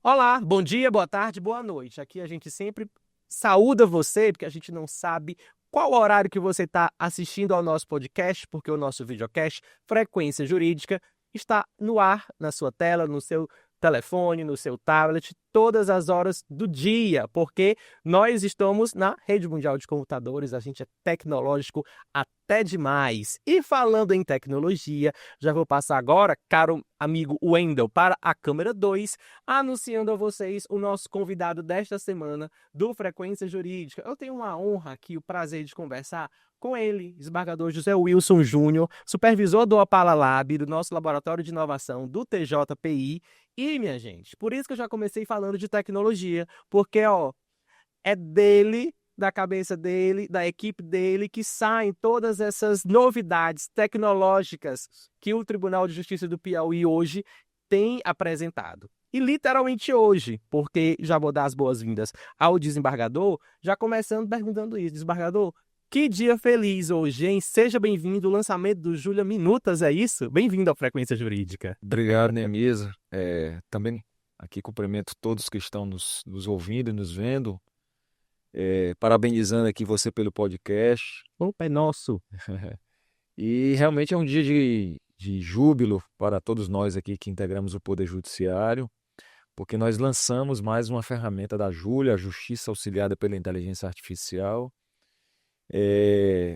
Olá, bom dia, boa tarde, boa noite. Aqui a gente sempre saúda você, porque a gente não sabe qual horário que você está assistindo ao nosso podcast, porque o nosso videocast Frequência Jurídica está no ar, na sua tela, no seu telefone, no seu tablet, todas as horas do dia, porque nós estamos na Rede Mundial de Computadores, a gente é tecnológico até demais. E falando em tecnologia, já vou passar agora, caro amigo Wendel, para a câmera 2, anunciando a vocês o nosso convidado desta semana do Frequência Jurídica. Eu tenho uma honra aqui, o prazer de conversar com ele, desembargador José Wilson Júnior, supervisor do Opala Lab, do nosso laboratório de inovação do TJPI. E, minha gente, por isso que eu já comecei falando de tecnologia, porque, é dele, da cabeça dele, da equipe dele, que saem todas essas novidades tecnológicas que o Tribunal de Justiça do Piauí hoje tem apresentado. E literalmente hoje, porque já vou dar as boas-vindas ao desembargador, já começando perguntando isso, desembargador, que dia feliz hoje, hein? Seja bem-vindo, o lançamento do Júlia Minutas, é isso? Bem-vindo ao Frequência Jurídica. Obrigado, Nemisa. Também aqui cumprimento todos que estão nos ouvindo e nos vendo. Parabenizando aqui você pelo podcast. Opa, é nosso. E realmente é um dia de júbilo para todos nós aqui que integramos o Poder Judiciário, porque nós lançamos mais uma ferramenta da Júlia, a Justiça Auxiliada pela Inteligência Artificial,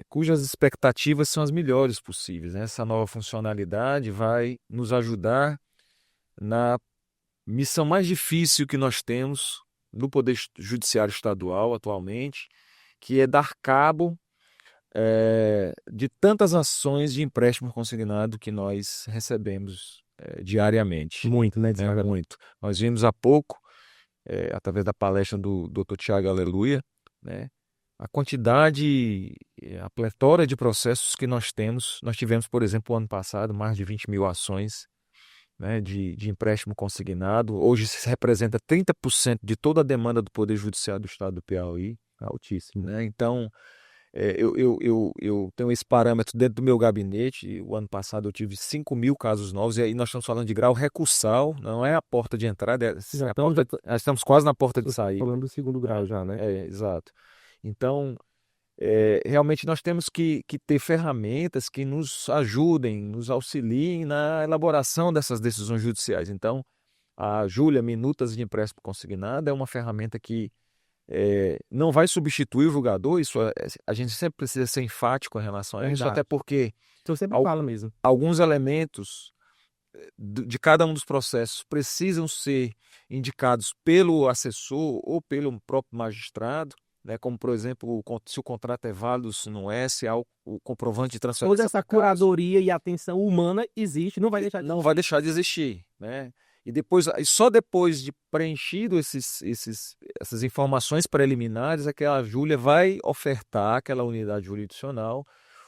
cujas expectativas são as melhores possíveis, né? Essa nova funcionalidade vai nos ajudar na missão mais difícil que nós temos no Poder Judiciário Estadual atualmente, que é dar cabo de tantas ações de empréstimo consignado que nós recebemos diariamente. Muito, né, Né? desembargador? Muito. Nós vimos há pouco, através da palestra do Dr. Tiago Aleluia, né, a quantidade, a pletora de processos que nós temos. Nós tivemos, por exemplo, o ano passado, mais de 20 mil ações, né, de empréstimo consignado. Hoje se representa 30% de toda a demanda do Poder Judiciário do Estado do Piauí. Altíssimo. Né? Então, eu tenho esse parâmetro dentro do meu gabinete. O ano passado eu tive 5 mil casos novos, e aí nós estamos falando de grau recursal, não é a porta de entrada, nós estamos quase na porta de saída. Falando do segundo grau já, né? Exato. Então, realmente nós temos que ter ferramentas que nos ajudem, nos auxiliem na elaboração dessas decisões judiciais. Então, a Júlia Minutas de Empréstimo Consignado é uma ferramenta que não vai substituir o julgador. A gente sempre precisa ser enfático em relação a isso, Verdade. até porque Então sempre fala mesmo. alguns elementos de cada um dos processos precisam ser indicados pelo assessor ou pelo próprio magistrado, né? Como, por exemplo, se o contrato é válido, se não é, se há o comprovante de transferência. Toda essa curadoria e atenção humana existe, não vai deixar de Não vai deixar de existir, né? E depois, só depois de preenchido essas informações preliminares é que a Júlia vai ofertar àquela unidade jurisdicional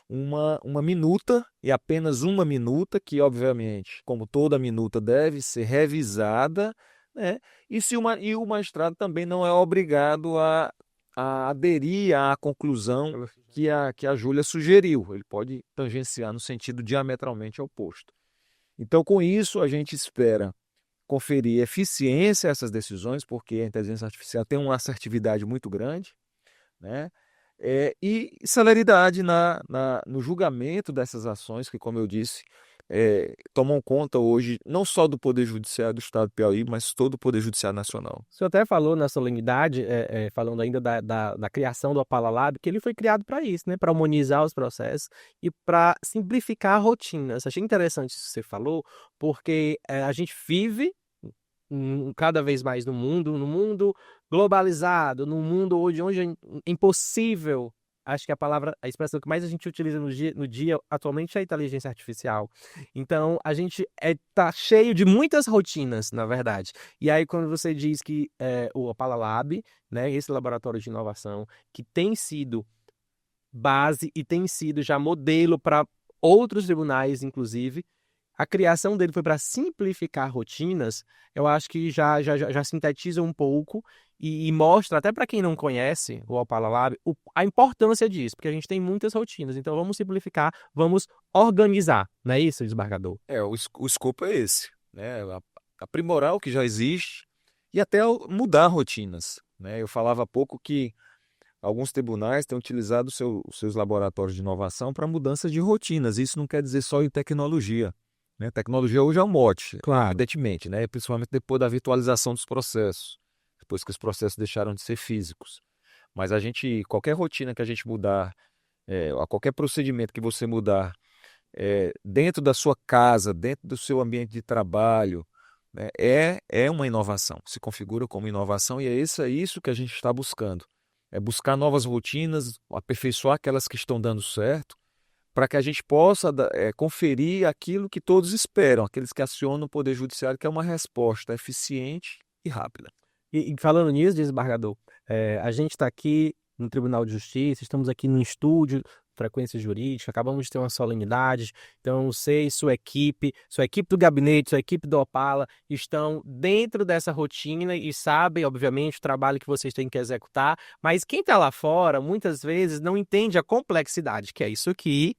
uma minuta, e apenas uma minuta, que obviamente, como toda minuta, deve ser revisada, né? E o magistrado também não é obrigado a aderir à conclusão que a Júlia sugeriu. Ele pode tangenciar no sentido diametralmente oposto. Então, com isso, a gente espera conferir eficiência a essas decisões, porque a inteligência artificial tem uma assertividade muito grande, né? E celeridade no julgamento dessas ações, que, como eu disse, tomam conta hoje não só do Poder Judiciário do Estado do Piauí, mas todo o Poder Judiciário Nacional. O senhor até falou na solenidade, falando ainda da criação do Opala Lab, que ele foi criado para isso, né? Para humanizar os processos e para simplificar rotinas. Achei interessante isso que você falou, porque a gente vive cada vez mais no mundo globalizado, no mundo onde é impossível. Acho que a expressão que mais a gente utiliza no dia atualmente é a inteligência artificial. Então, a gente tá cheio de muitas rotinas, na verdade. E aí, quando você diz que o Opala Lab, né, esse laboratório de inovação, que tem sido base e tem sido já modelo para outros tribunais, inclusive, a criação dele foi para simplificar rotinas. Eu acho que já sintetiza um pouco e mostra, até para quem não conhece o Opala Lab, a importância disso, porque a gente tem muitas rotinas. Então vamos simplificar, vamos organizar, não é isso, desembargador? O escopo é esse, né? Aprimorar o que já existe e até mudar rotinas, né? Eu falava há pouco que alguns tribunais têm utilizado os seus laboratórios de inovação para mudança de rotinas. Isso não quer dizer só em tecnologia, né? Tecnologia hoje é um mote, Claro. evidentemente, né? Principalmente depois da virtualização dos processos, depois que os processos deixaram de ser físicos. Mas qualquer rotina que a gente mudar, a qualquer procedimento que você mudar, dentro da sua casa, dentro do seu ambiente de trabalho, né, é uma inovação, se configura como inovação e é isso que a gente está buscando. É buscar novas rotinas, aperfeiçoar aquelas que estão dando certo, para que a gente possa conferir aquilo que todos esperam, aqueles que acionam o Poder Judiciário, que é uma resposta eficiente e rápida. E falando nisso, desembargador, a gente está aqui no Tribunal de Justiça, estamos aqui no estúdio Frequência Jurídica, acabamos de ter uma solenidade, então você e sua equipe do gabinete, sua equipe do Opala, estão dentro dessa rotina e sabem, obviamente, o trabalho que vocês têm que executar, mas quem está lá fora, muitas vezes, não entende a complexidade, que é isso aqui,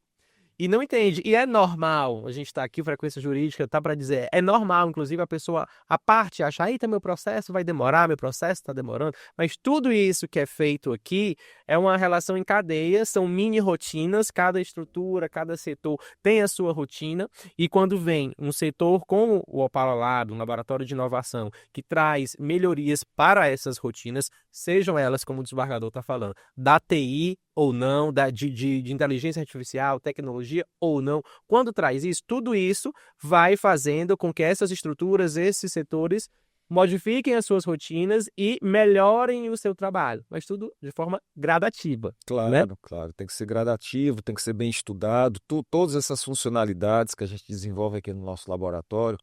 e não entende. E é normal, a gente está aqui, Frequência Jurídica, tá para dizer, é normal, inclusive, a pessoa, a parte, achar, eita, meu processo vai demorar, meu processo está demorando, mas tudo isso que é feito aqui é uma relação em cadeia, são mini rotinas, cada estrutura, cada setor tem a sua rotina, e quando vem um setor como o Opala Lab, um laboratório de inovação, que traz melhorias para essas rotinas, sejam elas, como o desembargador está falando, da TI ou não, de inteligência artificial, tecnologia ou não, quando traz isso, tudo isso vai fazendo com que essas estruturas, esses setores, modifiquem as suas rotinas e melhorem o seu trabalho, mas tudo de forma gradativa. Claro, né? claro. Tem que ser gradativo, tem que ser bem estudado. Todas essas funcionalidades que a gente desenvolve aqui no nosso laboratório,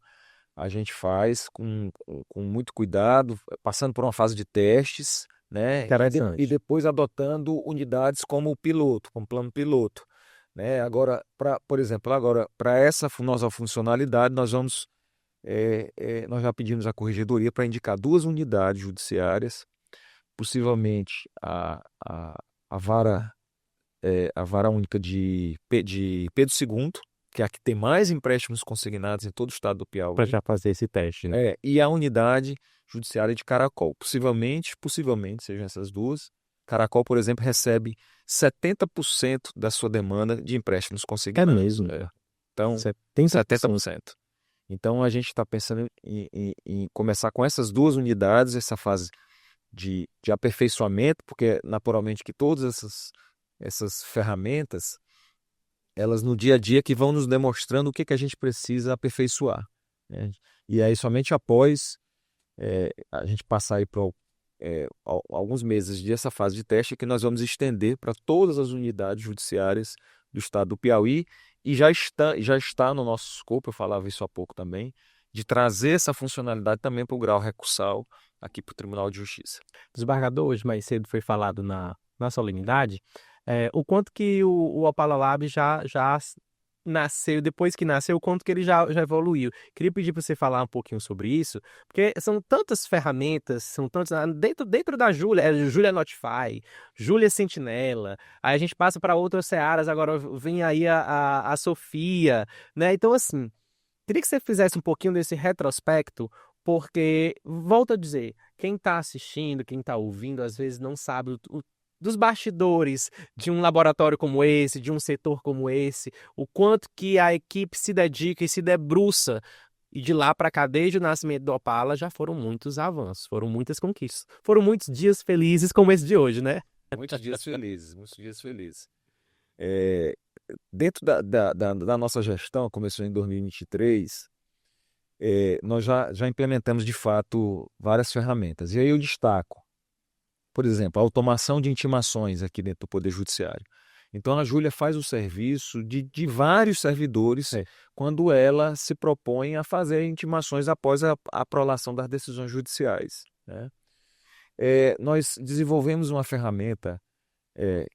a gente faz com muito cuidado, passando por uma fase de testes, né? Interessante. E depois adotando unidades como piloto, como plano piloto, né? Agora, por exemplo, para essa nossa funcionalidade, nós já pedimos à corregedoria para indicar 2 unidades judiciárias, possivelmente a vara, a vara única de Pedro II, que é a que tem mais empréstimos consignados em todo o estado do Piauí. Para já fazer esse teste, né? E a unidade judiciária de Caracol. Possivelmente sejam essas duas. Caracol, por exemplo, recebe 70% da sua demanda de empréstimos consignados. É mesmo. Então, 70%. Então, a gente está pensando em começar com essas 2 unidades, essa fase de aperfeiçoamento, porque naturalmente que todas essas ferramentas, elas no dia a dia que vão nos demonstrando o que a gente precisa aperfeiçoar, né? E aí somente após a gente passar aí por alguns meses dessa fase de teste que nós vamos estender para todas as unidades judiciárias do estado do Piauí e já está no nosso escopo, eu falava isso há pouco também, de trazer essa funcionalidade também para o grau recursal aqui para o Tribunal de Justiça. Desembargador, hoje mais cedo foi falado na solenidade, o quanto que o Opala Lab já nasceu, depois que nasceu, o quanto que ele já evoluiu. Queria pedir para você falar um pouquinho sobre isso, porque são tantas ferramentas, são tantos, dentro da Júlia, Júlia Notify, Júlia Sentinela, aí a gente passa para outras searas, agora vem aí a Sofia, né? Então, assim, queria que você fizesse um pouquinho desse retrospecto, porque, volto a dizer, quem está assistindo, quem está ouvindo, às vezes não sabe dos bastidores de um laboratório como esse, de um setor como esse, o quanto que a equipe se dedica e se debruça. E de lá para cá, desde o nascimento do Opala, já foram muitos avanços, foram muitas conquistas. Foram muitos dias felizes como esse de hoje, né? Muitos dias felizes, muitos dias felizes. Dentro da nossa gestão, começou em 2023, nós já implementamos de fato várias ferramentas. E aí eu destaco, por exemplo, a automação de intimações aqui dentro do Poder Judiciário. Então a Júlia faz o serviço de vários servidores quando ela se propõe a fazer intimações após a prolação das decisões judiciais, né? Nós desenvolvemos uma ferramenta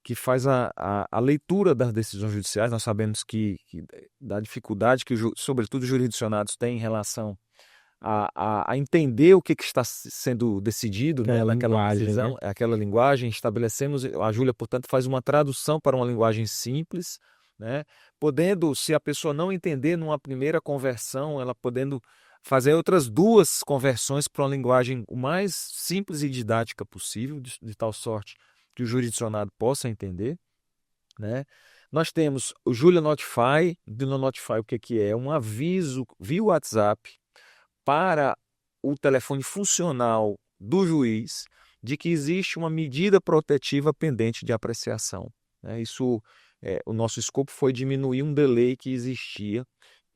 que faz a leitura das decisões judiciais. Nós sabemos que da dificuldade que, sobretudo, os jurisdicionados têm em relação a entender o que está sendo decidido, né, naquela decisão, né? Aquela linguagem. Estabelecemos, a Júlia, portanto, faz uma tradução para uma linguagem simples, né, podendo, se a pessoa não entender numa primeira conversão, ela podendo fazer outras 2 conversões para uma linguagem o mais simples e didática possível, de tal sorte que o jurisdicionado possa entender, né? Nós temos o Julia Notify. O Julia Notify, o que é? Um aviso via WhatsApp para o telefone funcional do juiz de que existe uma medida protetiva pendente de apreciação, né? O nosso escopo foi diminuir um delay que existia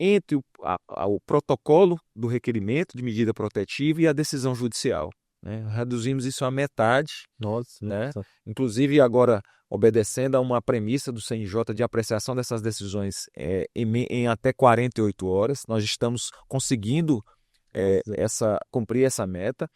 entre o protocolo do requerimento de medida protetiva e a decisão judicial, né? Reduzimos isso à metade, Nossa, né? Inclusive agora obedecendo a uma premissa do CNJ de apreciação dessas decisões em até 48 horas. Nós estamos conseguindo cumprir essa meta,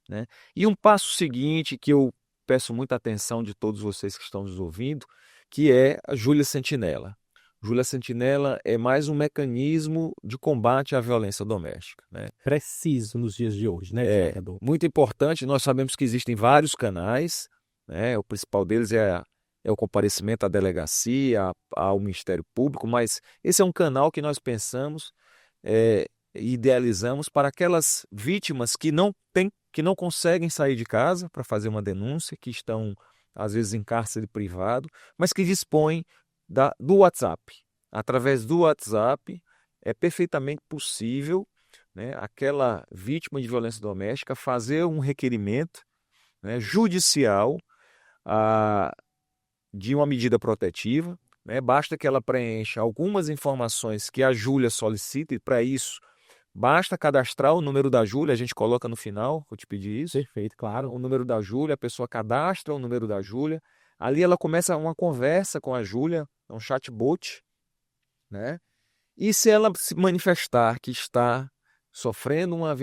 né? E um passo seguinte que eu peço muita atenção de todos vocês que estão nos ouvindo, que é a Júlia Sentinela. Júlia Sentinela é mais um mecanismo de combate à violência doméstica, né? Preciso nos dias de hoje, né, É desembargador? muito importante. Nós sabemos que existem vários canais, né? O principal deles é o comparecimento à delegacia, ao Ministério Público, mas esse é um canal que nós pensamos, idealizamos para aquelas vítimas que não conseguem sair de casa para fazer uma denúncia, que estão às vezes em cárcere privado, mas que dispõem do WhatsApp. Através do WhatsApp é perfeitamente possível, né, aquela vítima de violência doméstica fazer um requerimento, né, judicial de uma medida protetiva, né? Basta que ela preencha algumas informações que a Júlia solicita, e para isso basta cadastrar o número da Júlia, a gente coloca no final, vou te pedir isso. Perfeito, claro. O número da Júlia, a pessoa cadastra o número da Júlia, ali ela começa uma conversa com a Júlia, um chatbot, né? E se ela se manifestar que está sofrendo uma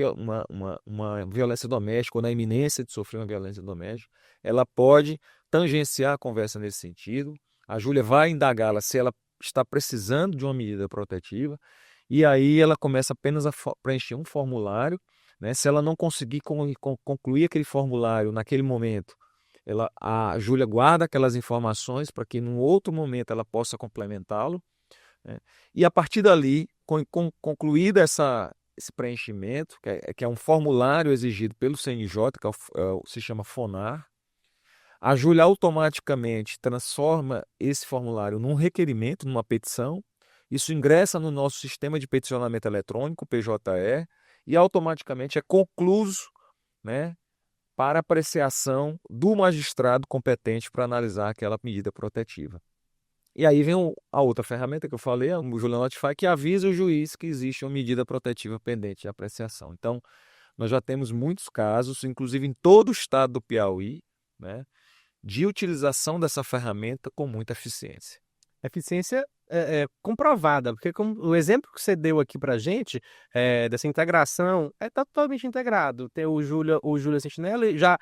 violência doméstica ou na iminência de sofrer uma violência doméstica, ela pode tangenciar a conversa nesse sentido. A Júlia vai indagá-la se ela está precisando de uma medida protetiva, e aí ela começa apenas a preencher um formulário, né? Se ela não conseguir concluir aquele formulário naquele momento, a Júlia guarda aquelas informações para que num outro momento ela possa complementá-lo, né? E a partir dali, concluído esse preenchimento, que é um formulário exigido pelo CNJ, que se chama FONAR, a Júlia automaticamente transforma esse formulário num requerimento, numa petição. Isso ingressa no nosso sistema de peticionamento eletrônico, PJE, e automaticamente é concluso, né, para apreciação do magistrado competente para analisar aquela medida protetiva. E aí vem a outra ferramenta que eu falei, o Julia Notify, que avisa o juiz que existe uma medida protetiva pendente de apreciação. Então, nós já temos muitos casos, inclusive em todo o estado do Piauí, né, de utilização dessa ferramenta com muita eficiência. Eficiência comprovada, porque como o exemplo que você deu aqui para a gente, dessa integração, está totalmente integrado. Tem o Júlia Sentinela, e já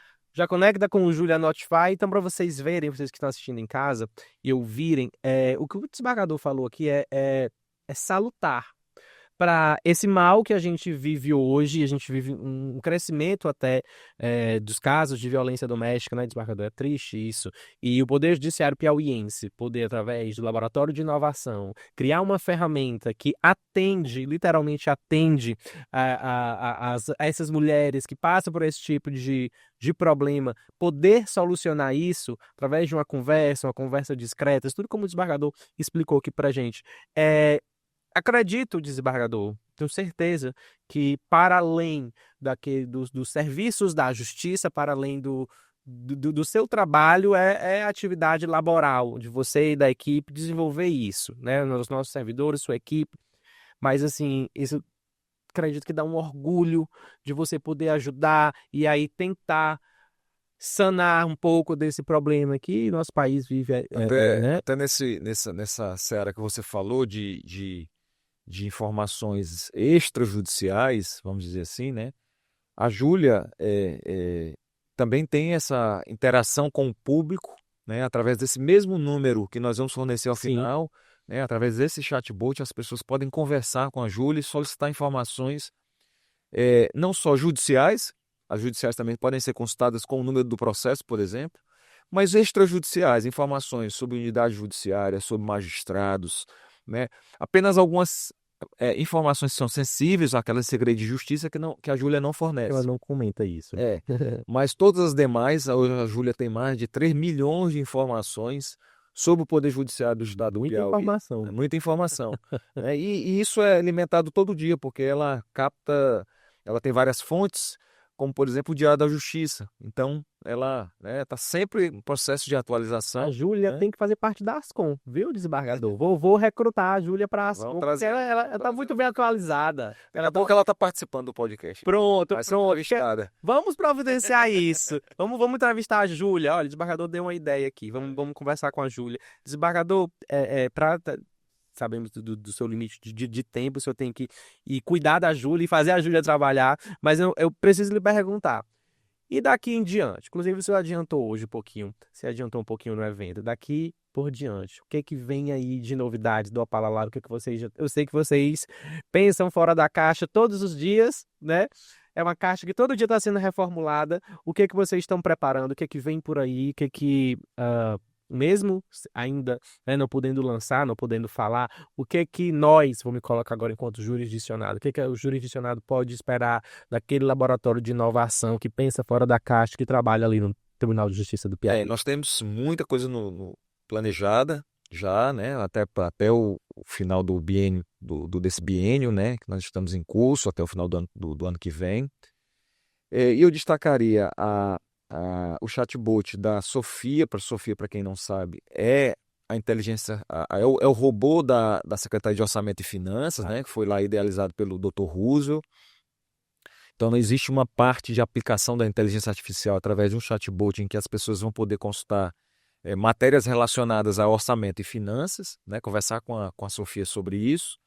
conecta com o Julia Notify. Então, para vocês verem, vocês que estão assistindo em casa e ouvirem, o que o desembargador falou aqui é salutar para esse mal que a gente vive hoje. A gente vive um crescimento até dos casos de violência doméstica, né, desembargador? É triste isso. E o Poder Judiciário piauiense poder, através do Laboratório de Inovação, criar uma ferramenta que literalmente atende a essas mulheres que passam por esse tipo de problema, poder solucionar isso através de uma conversa discreta, tudo como o desembargador explicou aqui pra gente. Acredito, desembargador, tenho certeza que para além dos serviços da justiça, para além do seu trabalho, é a atividade laboral de você e da equipe desenvolver isso, né? Os nossos servidores, sua equipe. Mas, assim, isso acredito que dá um orgulho de você poder ajudar e aí tentar sanar um pouco desse problema que nosso país vive, né? Até nessa seara que você falou de informações extrajudiciais, vamos dizer assim, né? A Júlia também tem essa interação com o público, né? Através desse mesmo número que nós vamos fornecer ao Sim. final, né? Através desse chatbot, as pessoas podem conversar com a Júlia e solicitar informações não só judiciais, as judiciais também podem ser consultadas com o número do processo, por exemplo, mas extrajudiciais, informações sobre unidade judiciária, sobre magistrados, né? Apenas algumas informações que são sensíveis, aquelas de segredo de justiça que a Júlia não fornece. Ela não comenta isso. Mas todas as demais, a Júlia tem mais de 3 milhões de informações sobre o Poder Judiciário do Estado do Muita Piauí. informação. Muita informação. Né? E isso é alimentado todo dia, porque ela tem várias fontes, como por exemplo o Diário da Justiça. Então, ela está sempre em processo de atualização. A Júlia tem que fazer parte da Ascom, viu, desembargador? Vou recrutar a Júlia para a Ascom, porque ela está muito bem atualizada. Daqui a pouco ela está participando do podcast. Pronto. Vai ser entrevistada. Vamos providenciar isso. Vamos entrevistar a Júlia. Olha, o desembargador deu uma ideia aqui. Vamos conversar com a Júlia. Desembargador, sabemos do seu limite de tempo, o senhor tem que ir cuidar da Júlia e fazer a Júlia trabalhar, mas eu preciso lhe perguntar. E daqui em diante? Inclusive, o senhor adiantou hoje um pouquinho, você adiantou um pouquinho no evento. Daqui por diante, o que que vem aí de novidades do Opala Lab? O que que eu sei que vocês pensam fora da caixa todos os dias, né? É uma caixa que todo dia está sendo reformulada. O que que vocês estão preparando? O que que vem por aí? O que que mesmo ainda, né, não podendo lançar, não podendo falar, o que que nós, vou me colocar agora enquanto jurisdicionado, o que que o jurisdicionado pode esperar daquele laboratório de inovação que pensa fora da caixa, que trabalha ali no Tribunal de Justiça do Piauí? Nós temos muita coisa planejada já, né, até o final do biênio, desse biênio, né, que nós estamos em curso até o final do ano que vem. E eu destacaria o chatbot da Sofia. Sofia, para quem não sabe, é a inteligência, é o robô da Secretaria de Orçamento e Finanças, né, que foi lá idealizado pelo Dr. Roosevelt. Então, não existe uma parte de aplicação da inteligência artificial através de um chatbot em que as pessoas vão poder consultar matérias relacionadas a orçamento e finanças, né, conversar com a Sofia sobre isso.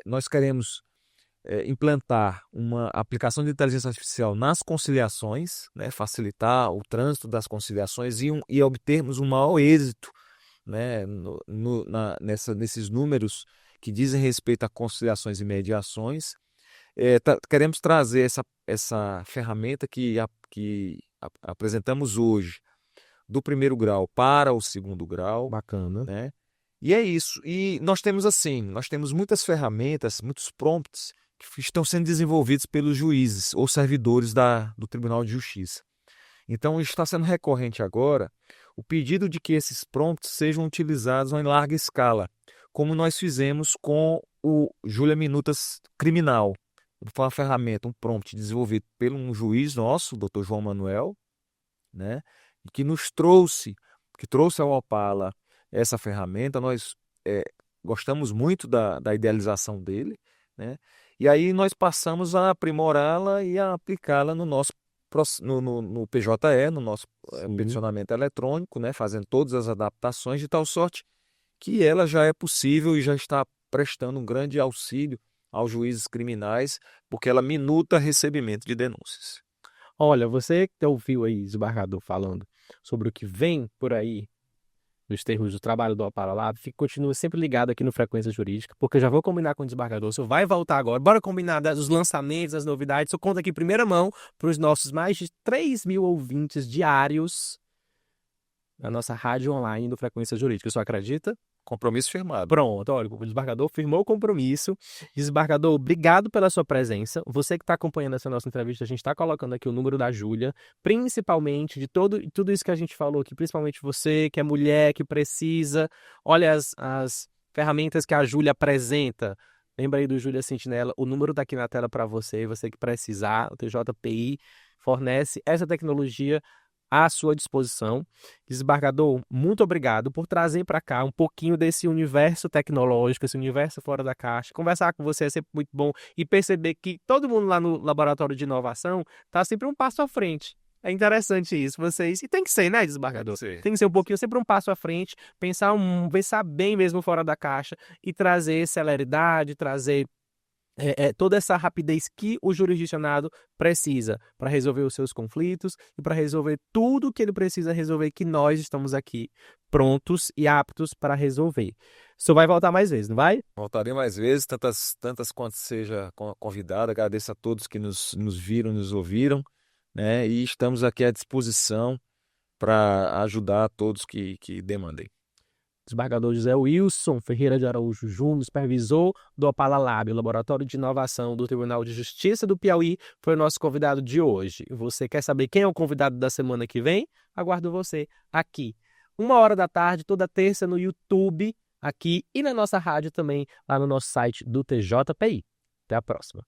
Nós queremos implantar uma aplicação de inteligência artificial nas conciliações, né, facilitar o trânsito das conciliações e obtermos um maior êxito, né, nesses números que dizem respeito a conciliações e mediações. Queremos trazer essa ferramenta que apresentamos hoje do primeiro grau para o segundo grau. Bacana. Né? E é isso. E nós temos muitas ferramentas, muitos prompts que estão sendo desenvolvidos pelos juízes ou servidores do Tribunal de Justiça. Então, está sendo recorrente agora o pedido de que esses prompts sejam utilizados em larga escala, como nós fizemos com o Júlia Minutas Criminal. Foi uma ferramenta, um prompt desenvolvido por um juiz nosso, o Dr. João Manuel, né, que trouxe ao Opala essa ferramenta. Nós gostamos muito da idealização dele, né? E aí nós passamos a aprimorá-la e a aplicá-la no nosso no PJE, no nosso peticionamento eletrônico, né? Fazendo todas as adaptações de tal sorte que ela já é possível e já está prestando um grande auxílio aos juízes criminais, porque ela minuta recebimento de denúncias. Olha, você que ouviu aí o desembargador falando sobre o que vem por aí nos termos do trabalho do Opala Lab, continue sempre ligado aqui no Frequência Jurídica, porque eu já vou combinar com o desembargador, o senhor vai voltar agora, bora combinar dos lançamentos, das novidades, eu conto aqui em primeira mão para os nossos mais de 3 mil ouvintes diários da nossa rádio online do Frequência Jurídica, o senhor acredita? Compromisso firmado. Pronto, olha, o desembargador firmou o compromisso. Desembargador, obrigado pela sua presença. Você que está acompanhando essa nossa entrevista, a gente está colocando aqui o número da Júlia, principalmente de tudo isso que a gente falou aqui, principalmente você que é mulher, que precisa. Olha as ferramentas que a Júlia apresenta. Lembra aí do Júlia Sentinela, o número está aqui na tela para você que precisar. O TJPI fornece essa tecnologia à sua disposição. Desembargador, muito obrigado por trazer para cá um pouquinho desse universo tecnológico, esse universo fora da caixa. Conversar com você é sempre muito bom e perceber que todo mundo lá no laboratório de inovação está sempre um passo à frente. É interessante isso, vocês. E tem que ser, né, desembargador? Tem que ser um pouquinho, sempre um passo à frente, pensar bem mesmo fora da caixa e trazer celeridade, trazer toda essa rapidez que o jurisdicionado precisa para resolver os seus conflitos e para resolver tudo que ele precisa resolver, que nós estamos aqui prontos e aptos para resolver. O senhor vai voltar mais vezes, não vai? Voltarei mais vezes, tantas quanto seja convidado. Agradeço a todos que nos viram, nos ouviram, né? E estamos aqui à disposição para ajudar a todos que demandem. Desembargador José Wilson Ferreira de Araújo Júnior, supervisor do Opala Lab, o Laboratório de Inovação do Tribunal de Justiça do Piauí, foi o nosso convidado de hoje. Você quer saber quem é o convidado da semana que vem? Aguardo você aqui. 13h, toda terça no YouTube, aqui e na nossa rádio também, lá no nosso site do TJPI. Até a próxima.